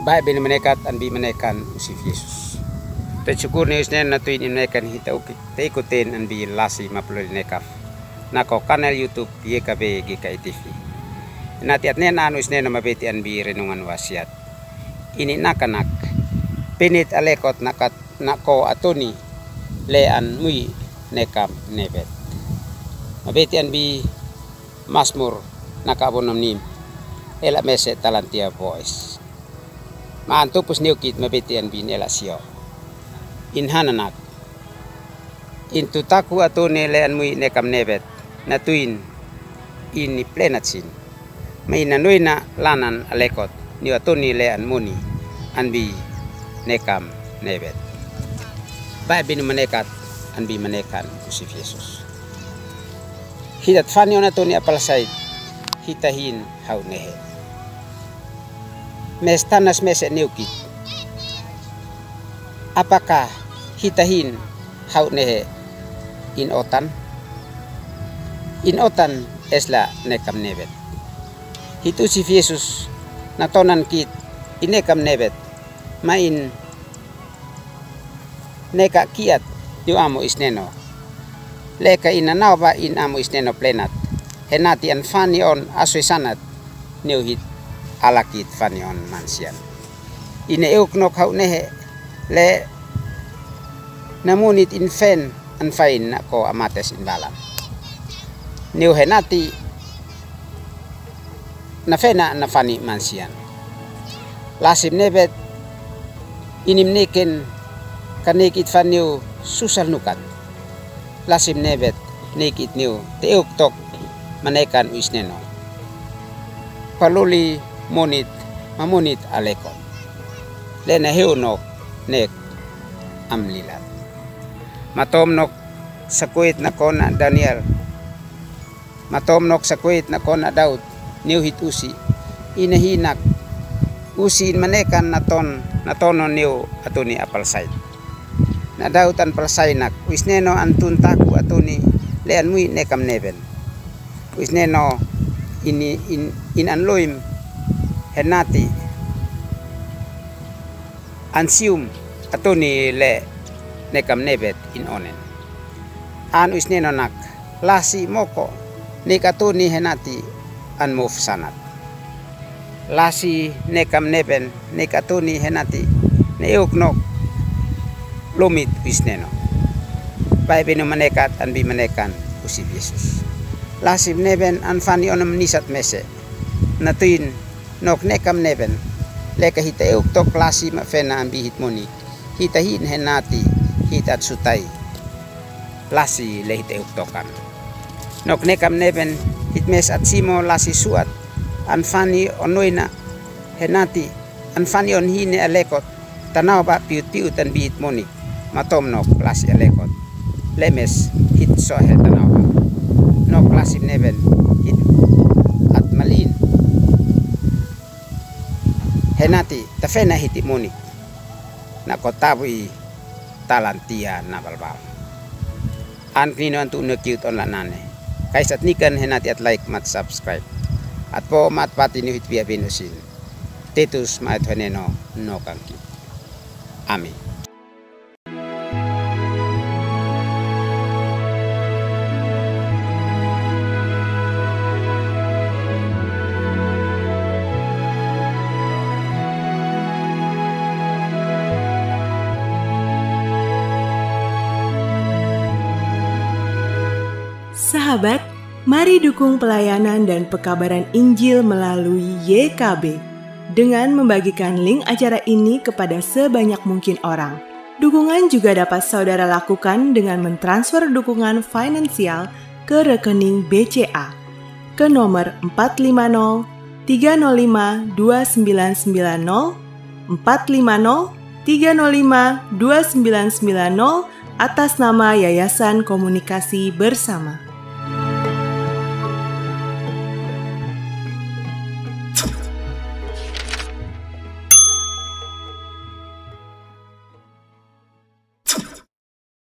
Baik bin menekat an bi menekan usif Yesus. Tersyukur ni usnen na tuin menekan hita ikutin an bi lasi mapulol nekaf. Nako kanal YouTube YKB GKI TV. Natiat nen anu usnen na mabeti an bi renungan wasiat. Ini nakanak pinit alekot nakat nako atuni lean mui nekam nebet. Mabeti an bi Mazmur nakabonom nim ela mese talantia voice. Maanto pus niukit mabetian bin elasio. Inhananak. Intu taku atone lean mui nekam nebet. Natuin ini plenatsin. Mainanui na lanan alekot. Ni atone lean muni. Anbi nekam nebet. Baik bin menekat anbi menekan usif Yesus. Hidat fanyo na to ni apalasait. Hitahin hau nehe. Mes tanas mese niukit. Apakah hitahin hau nehe in otan? In otan esla nekam nebet. Hitu si Yesus natonan kit inekam nebet. Main neka kiat yu amo isneno. Leka inanaw ba in amo isneno plenat. Henati an fani on asoi sanat niuhit alakit fanion mansian. Ine euknok hau nehe le namunit in fen an fain na ko amates in balam. Niu henati na fena na fani mansian. Lasim nebet inim neken kanikit faniu susal nukat. Lasim nebet nikit niu teuktok manekan uisneno. Paluli monit mamunit alekot. Lena heunok nek amlilat. Matomnok sakuit na kona Daniel. Matomnok sakuit na kona Daud. Niuhit usi. Inahinak. Usin manekan natonon niu atuni apalsait. Na Daud an palsainak. Wisneno antun taku atuni lean mui nekam neben. Wisneno in anloim henati ansium atuni le nekam nebet in onen. An isneno nak lasi moko nekatuni henati an move sanat. Lasi nekam neben nekatuni henati neuknok lumit isneno. Baik binu menekat an bi menekan usip Yesus. Lasim neben an fani onam nisat mese. Natuin nok nekam neben. Leka hita euktok lasi ma fena an bihit moni. Hita hin henati hitat sutai. Lasi le hita euktokan. Nok nekam neben hitmes at simo lasi suat. An fani onoina henati. An fani on hine alekot. Tanaw ba piut-piut an bihit moni. Matom nok lasi alekot. Lemes hit sohe tanaw ba. Nok lasim neben hit at malin. Henati tafena hiti moni. Nakotabui talantia na balbal. An kino antu nekiut on lanane. Kaisat nikan henati at like mat subscribe. At po mat pati ni hit via binusin. Titus maet veneno no kangki. Amin. Sahabat, mari dukung pelayanan dan pekabaran Injil melalui YKB dengan membagikan link acara ini kepada sebanyak mungkin orang. Dukungan juga dapat saudara lakukan dengan mentransfer dukungan finansial ke rekening BCA ke nomor 450 305 2990 450 305 2990 atas nama Yayasan Komunikasi Bersama.